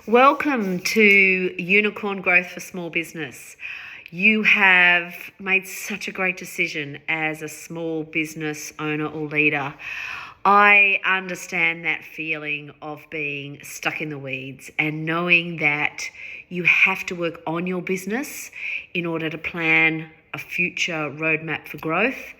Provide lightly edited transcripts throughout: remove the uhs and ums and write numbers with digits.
Welcome to Unicorn Growth for Small Business. You have made such a great decision as a small business owner or leader. I understand that feeling of being stuck in the weeds and knowing that you have to work on your business in order to plan a future roadmap for growth.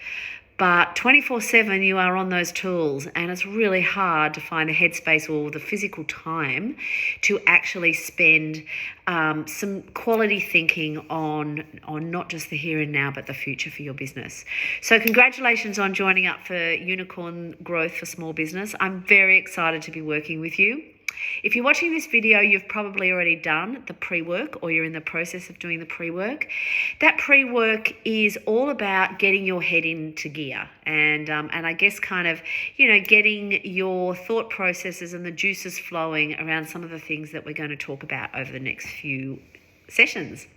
But 24/7 you are on those tools, and it's really hard to find the headspace or the physical time to actually spend some quality thinking on not just the here and now, but the future for your business. So congratulations on joining up for Unicorn Growth for Small Business. I'm very excited to be working with you. If you're watching this video, you've probably already done the pre-work or you're in the process of doing the pre-work. That pre-work is all about getting your head into gear and I guess kind of, getting your thought processes and the juices flowing around some of the things that we're going to talk about over the next few sessions.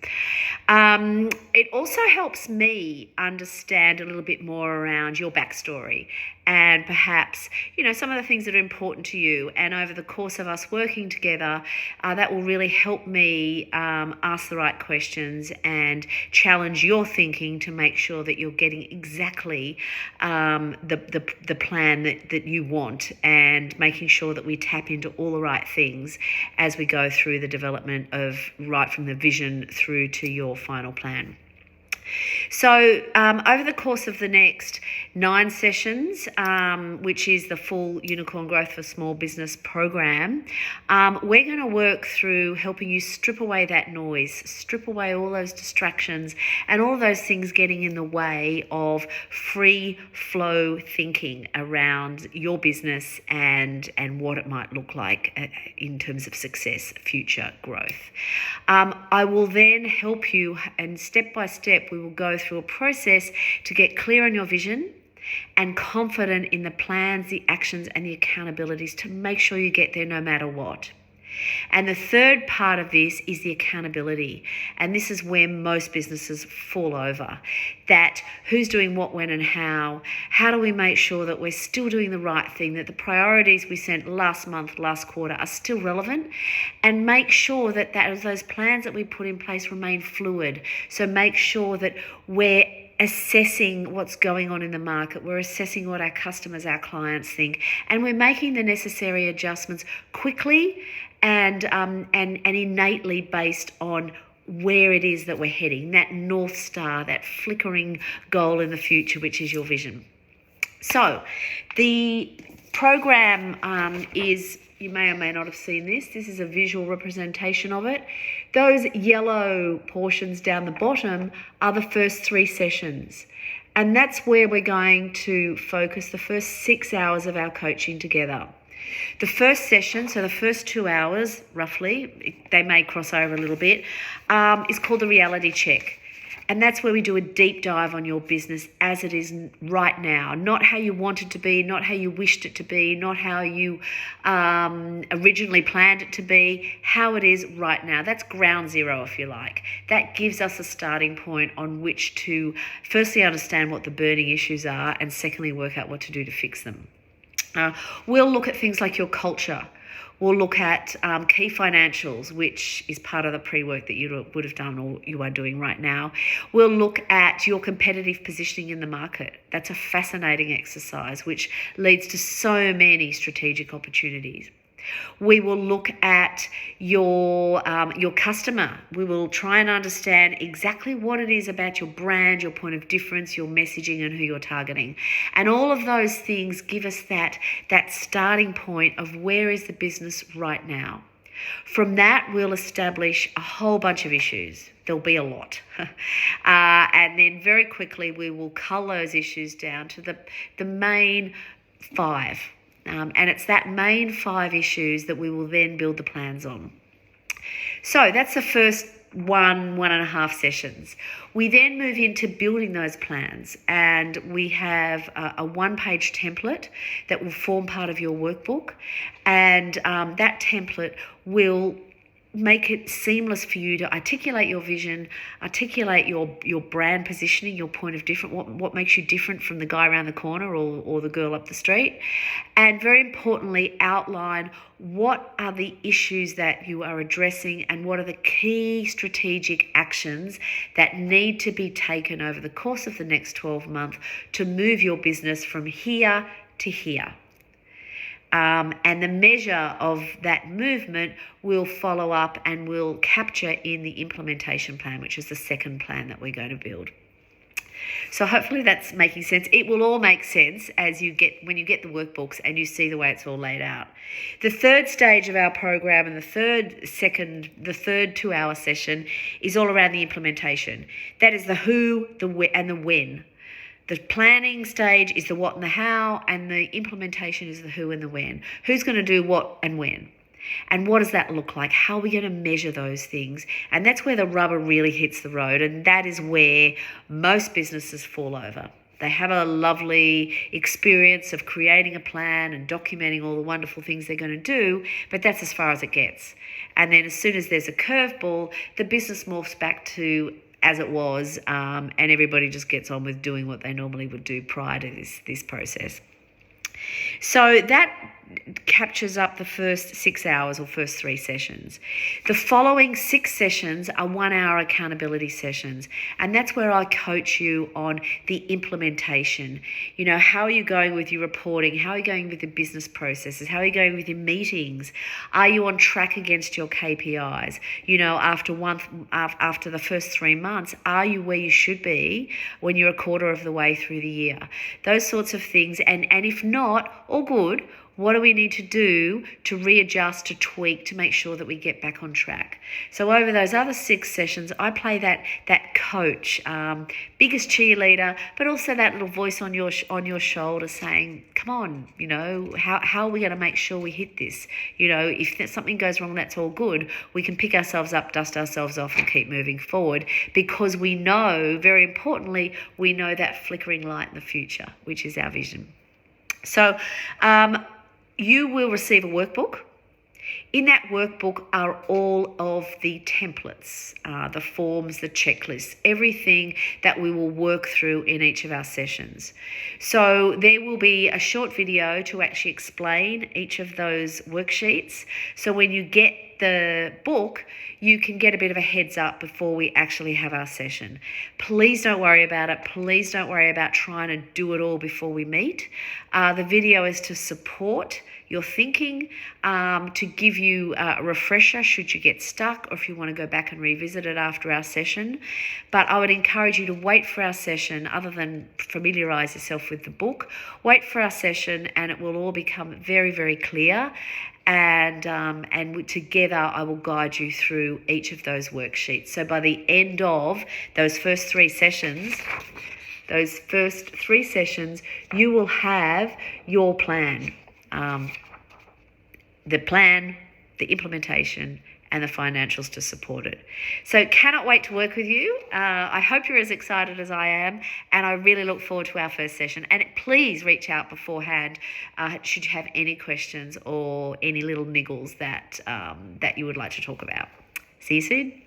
It also helps me understand a little bit more around your backstory and perhaps, some of the things that are important to you. And over the course of us working together, that will really help me ask the right questions and challenge your thinking to make sure that you're getting exactly the plan that you want, and making sure that we tap into all the right things as we go through the development of right from the vision through to your final plan. So over the course of the next 9 sessions, which is the full Unicorn Growth for Small Business program, we're going to work through helping you strip away that noise, strip away all those distractions and all those things getting in the way of free flow thinking around your business and what it might look like in terms of success, future growth. I will then help you, and step by step we will go through a process to get clear on your vision and confident in the plans, the actions and the accountabilities to make sure you get there no matter what. And the third part of this is the accountability. And this is where most businesses fall over. That who's doing what, when and how. How do we make sure that we're still doing the right thing, that the priorities we sent last month, last quarter are still relevant, and make sure that those plans that we put in place remain fluid. So make sure that we're assessing what's going on in the market, we're assessing what our customers, our clients think, and we're making the necessary adjustments quickly and innately based on where it is that we're heading, that North Star, that flickering goal in the future, which is your vision. So the program is, you may or may not have seen this. This is a visual representation of it. Those yellow portions down the bottom are the first 3 sessions. And that's where we're going to focus the first 6 hours of our coaching together. The first session, so the first 2 hours, roughly, they may cross over a little bit, is called the reality check. And that's where we do a deep dive on your business as it is right now. Not how you want it to be, not how you wished it to be, not how you originally planned it to be, how it is right now. That's ground zero, if you like. That gives us a starting point on which to firstly understand what the burning issues are, and secondly work out what to do to fix them. We'll look at things like your culture. We'll look at key financials, which is part of the pre-work that you would have done or you are doing right now. We'll look at your competitive positioning in the market. That's a fascinating exercise, which leads to so many strategic opportunities. We will look at your customer. We will try and understand exactly what it is about your brand, your point of difference, your messaging, and who you're targeting. And all of those things give us that starting point of where is the business right now. From that, we'll establish a whole bunch of issues. There'll be a lot. And then very quickly, we will cull those issues down to the main 5. And it's that main 5 issues that we will then build the plans on. So that's the first 1.5 sessions. We then move into building those plans, and we have a 1-page template that will form part of your workbook. And that template will make it seamless for you to articulate your vision, articulate your brand positioning, your point of different, what makes you different from the guy around the corner or the girl up the street, and very importantly, outline what are the issues that you are addressing and what are the key strategic actions that need to be taken over the course of the next 12 months to move your business from here to here. And the measure of that movement will follow up and will capture in the implementation plan, which is the second plan that we're going to build. So hopefully that's making sense. It will all make sense when you get the workbooks and you see the way it's all laid out. The third stage of our program and the third 2-hour session is all around the implementation. That is the who, the where, and the when. The planning stage is the what and the how, and the implementation is the who and the when. Who's going to do what and when? And what does that look like? How are we going to measure those things? And that's where the rubber really hits the road, and that is where most businesses fall over. They have a lovely experience of creating a plan and documenting all the wonderful things they're going to do, but that's as far as it gets. And then as soon as there's a curveball, the business morphs back to as it was, and everybody just gets on with doing what they normally would do prior to this process. So that captures up the first 6 hours or first 3 sessions. The following 6 sessions are 1-hour accountability sessions, and that's where I coach you on the implementation. You know, how are you going with your reporting? How are you going with the business processes? How are you going with your meetings? Are you on track against your KPIs? You know, after the first 3 months, are you where you should be when you're a quarter of the way through the year? Those sorts of things, and if not, all good. What do we need to do to readjust, to tweak, to make sure that we get back on track? So over those other 6 sessions, I play that coach, biggest cheerleader, but also that little voice on your shoulder saying, come on, you know, how are we going to make sure we hit this? You know, if something goes wrong, that's all good. We can pick ourselves up, dust ourselves off, and keep moving forward, because we know, very importantly, we know that flickering light in the future, which is our vision. So, you will receive a workbook. In that workbook are all of the templates, the forms, the checklists, everything that we will work through in each of our sessions. So there will be a short video to actually explain each of those worksheets. So when you get the book, you can get a bit of a heads up before we actually have our session. Please don't worry about it. Please don't worry about trying to do it all before we meet. The video is to support your thinking, to give you a refresher should you get stuck, or if you want to go back and revisit it after our session. But I would encourage you to wait for our session, other than familiarise yourself with the book. Wait for our session and it will all become very, very clear. And together I will guide you through each of those worksheets. So by the end of those first 3 sessions, you will have your plan. The plan, the implementation, and the financials to support it. So cannot wait to work with you. I hope you're as excited as I am, and I really look forward to our first session. And please reach out beforehand should you have any questions or any little niggles that you would like to talk about. See you soon.